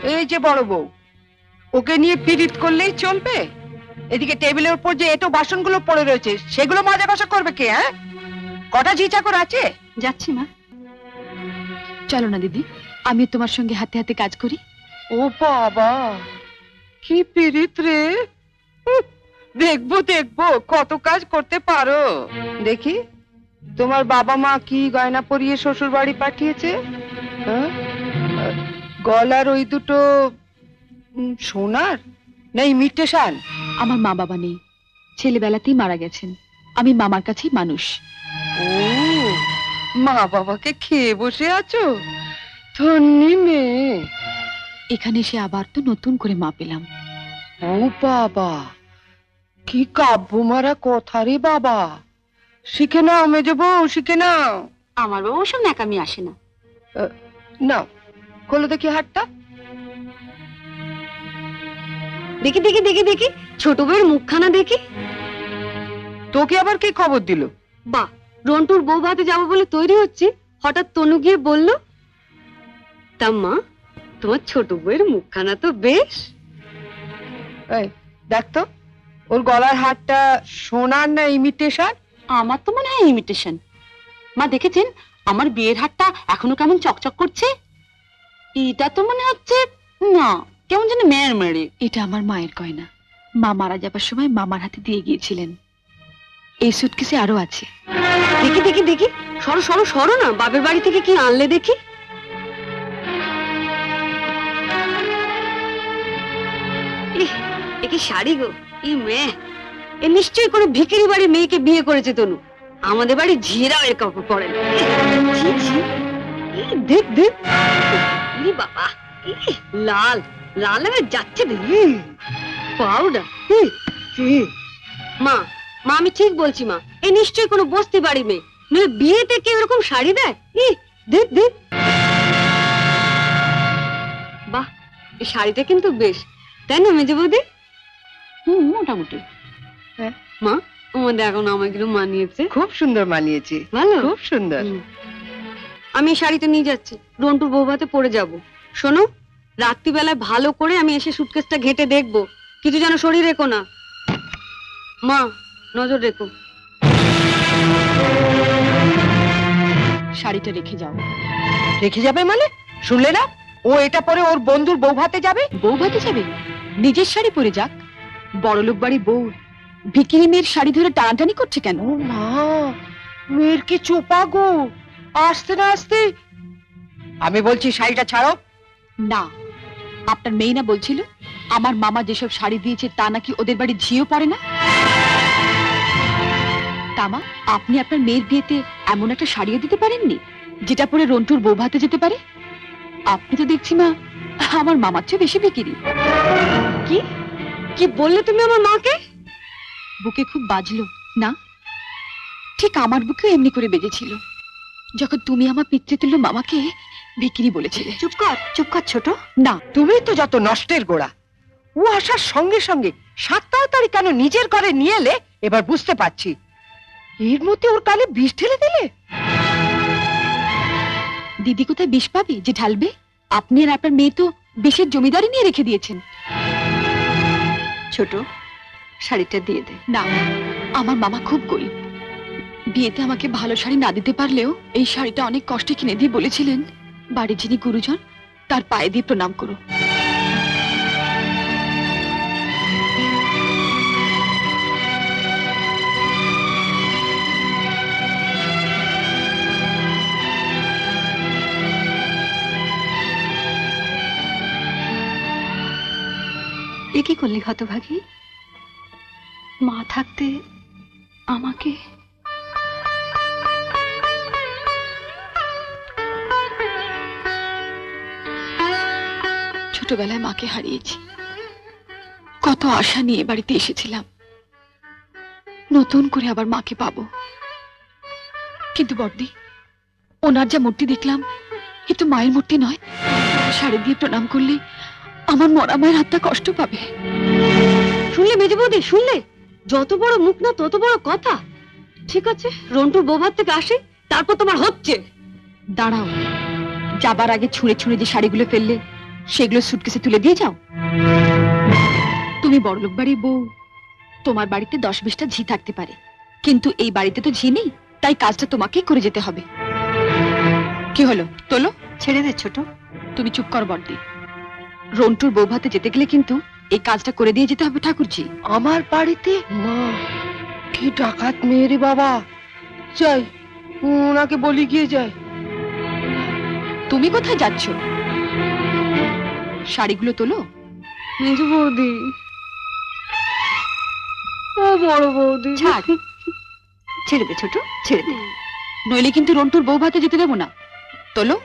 এই যে বড় বউ, ওকে নিয়ে পিরিত করলেই চলবে? এদিকে টেবিলের উপর যে এটো বাসনগুলো পড়ে রয়েছে সেগুলো মাজা কষা করবে কে? হ্যাঁ, কটা ঝি চাকর আছে? যাচ্ছি মা। চলো না দিদি, আমি তোমার সঙ্গে হাতে হাতে কাজ করি। ও বাবা, কি পিরিত রে! দেখবো দেখবো কত কাজ করতে পারো। দেখি তোমার বাবা মা কি গয়না পরিয়ে শ্বশুর বাড়ি পাঠিয়েছে। হ্যাঁ? গলার ওই দুটো সোনার না ইমিটেশন? আমার মা বাবা নেই, ছেলেবেলাতেই মারা গেছেন। আমি মামার কাছেই মানুষ। ও, মা বাবাকে খেয়ে বসে আছো? ধন্যি মেয়ে। এখানে এসে আবার তো নতুন করে মা পেলাম। ও বাবা, কি কাব্য মারা কথা রে বাবা! শিখে নাও মেজো বউ, শিখে নাও। আমার বাবা ওসব ন্যাকামি আসে না। নাও, খোলো দেখি হাতটা। দেখি দেখি দেখি দেখি, ছোট বউয়ের মুখখানা দেখি। তোকে আবার কি খবর দিল? বা, রন্টুর বউ ভাতে যাবো বলে তৈরি হচ্ছে, হঠাৎ তনু গিয়ে বলল, তা মা, তোমার ছোট বউয়ের মুখখানা তো বেশ। এই দেখ তো, ওর গলার হারটা সোনার না ইমিটেশন? আমার তো মনে হয় ইমিটেশন। মা দেখেছেন আমার বিয়ের হারটা এখনো কেমন চকচক করছে? এটা তো মনে হচ্ছে না, কেমন যেন মেয়ের মেরে। এটা আমার মায়ের গয়না, মা মারা যাবার সময় মামার হাতে দিয়ে গিয়েছিলেন। এই সুটকেসে আরো আছে। দেখি দেখি দেখি, সরো সরো সরো না, বাপের বাড়ি থেকে কি আনলে দেখি। এ কি শাড়ি গো! ই মেয়ে, এ নিশ্চয়ই কোনো ভিখারি বাড়ির মেয়েকে বিয়ে করেছে তনু। আমাদের বাড়ি ঝিরাও এর কাপড় পরে না। ছি, ছি। দেখ দেখ, ইরে বাবা, লাল লাল হয়ে যাচ্ছে দেখি। পাউডার। মা, মা আমি ঠিক বলছি মা, এ নিশ্চয়ই কোনো বস্তি বাড়ি মেয়ে, নইলে বিয়েতে কেউ এরকম শাড়ি দেয়? দেখ দেখ। বাহ, এই শাড়িটা কিন্তু বেশ, তাই না মেজে বৌদি? মোটামুটি। হ্যাঁ মা, আমাদের এখন আমাগুলো মানিয়েছে। খুব সুন্দর মানিয়েছে, ভালো, খুব সুন্দর। আমি এই শাড়িটা নিয়ে যাচ্ছি, রন্টুর বউ ভাতে পরে যাবো। শোনো, রাত্রিবেলায় ভালো করে আমি এসে সুটকেসটা ঘেটে দেখবো, কিছু যেন শরীর রেখো না। মা, নজর রেখো। শাড়িটা রেখে যাও। রেখে যাবে মানে? শুনলে না, ও এটা পরে ওর বন্ধুর বউ ভাতে যাবে। বউ ভাতে যাবে? নিজের শাড়ি পরে যাক। বড়লোক বাড়ির বউ ভিখিরি মেয়ের শাড়ি ধরে টানাটানি করছে কেন? ও মা, মেয়ের কি চোপা গো! আসতে না আসতে। আমি বলছি শাড়িটা ছাড়ো। না, আপনার মেয়ে না বলছিল আমার মামা যেসব শাড়ি দিয়েছে তা নাকি ওদের বাড়ি ঝিও পড়ে না? তামা, আপনি আপনার মেয়ের বিয়েতে এমন একটা শাড়িও দিতে পারেননি যেটা পরে রন্টুর বউ ভাতে যেতে পারে? আপনি তো দেখছি মা আমার মামার চেয়ে বেশি বিকিরি। কি কি বললে তুমি আমার মাকে? বুকে খুব বাজলো না? ঠিক আমার বুকেও এমনি করে বেজেছিল যখন তুমি আমার পিতৃতুল্য মামাকে বিক্রি বলেছিলে। চুপ কর ছোট। না, তুমি তো যত নষ্টের গোড়া। ও আসার সঙ্গে সঙ্গে 7 তাড়াতাড়ি কেন নিজের ঘরে নিয়ে এলে এবার বুঝতে পারছি। এর মধ্যে ওর কানে বিষ ঢেলে দিলে। দিদি কোথায় বিষ পাবে যে ঢালবে? আপনি আর আপনার মেয়ে তো বিষের জমিদারি নিয়ে রেখে দিয়েছেন। ছোট, শাড়িটা দিয়ে দে। না, আমার মামা খুব গরিব, বিয়েতে আমাকে ভালো শাড়ি না দিতে পারলেও এই শাড়িটা অনেক কষ্টে কিনে দিয়ে বলেছিলেন বাড়ির যিনি গুরুজন তার পায়ে দিয়ে প্রণাম করো। এ কি করলি হতভাগী? মা থাকতে আমাকে। ছোটবেলায় মাকে হারিয়েছি, কত আশা নিয়ে বাড়িতে এসেছিলাম, নতুন করে আবার মাকে পাবো। কিন্তু বড়দি, ওনার যা মূর্তি দেখলাম এ তো মায়ের মূর্তি নয়। শাড়ি দিয়ে প্রণাম করলে আমার মরা মায়ের হাতটা কষ্ট পাবে। শুনলে মেজে বৌদি, শুনলে? যত বড় মুখ না তত বড় কথা। ঠিক আছে, রন্টুর বৌভাত থেকে আসে, তারপর তোমার হচ্ছে। দাঁড়াও, যাবার আগে ছুঁড়ে ছুঁড়ে যে শাড়িগুলো ফেললে সেগুলো সুটকেসে তুলে দিয়ে যাও। তুমি বড়লোক বাড়ির বউ, তোমার বাড়িতে 10-20টা ঝি থাকতে পারে, কিন্তু এই বাড়িতে তো ঝি নেই, তাই কাজটা তোমাকেই করে যেতে হবে। কি হলো, তোলো। ছেড়ে দে ছোট। তুমি চুপ কর বড়দি। রন্টুর বউ ভাতে যেতে গেলে কিন্তু এই কাজটা করে দিয়ে যেতে হবে ঠাকুরজি। আমার বাড়িতে? মা, কি ডাকাত মেয়ে রে বাবা। যাই, ওনাকে বলি গিয়ে যায়। তুমি কোথায় যাচ্ছ? শাড়িগুলো তোলো। মেজ বৌদি, ও বড় বৌদি, ছাড়। ছেড়ে দে ছোট, ছেড়ে দে, নইলে কিন্তু রন্টুর বউ ভাতে যেতে দেবো না। তোলো।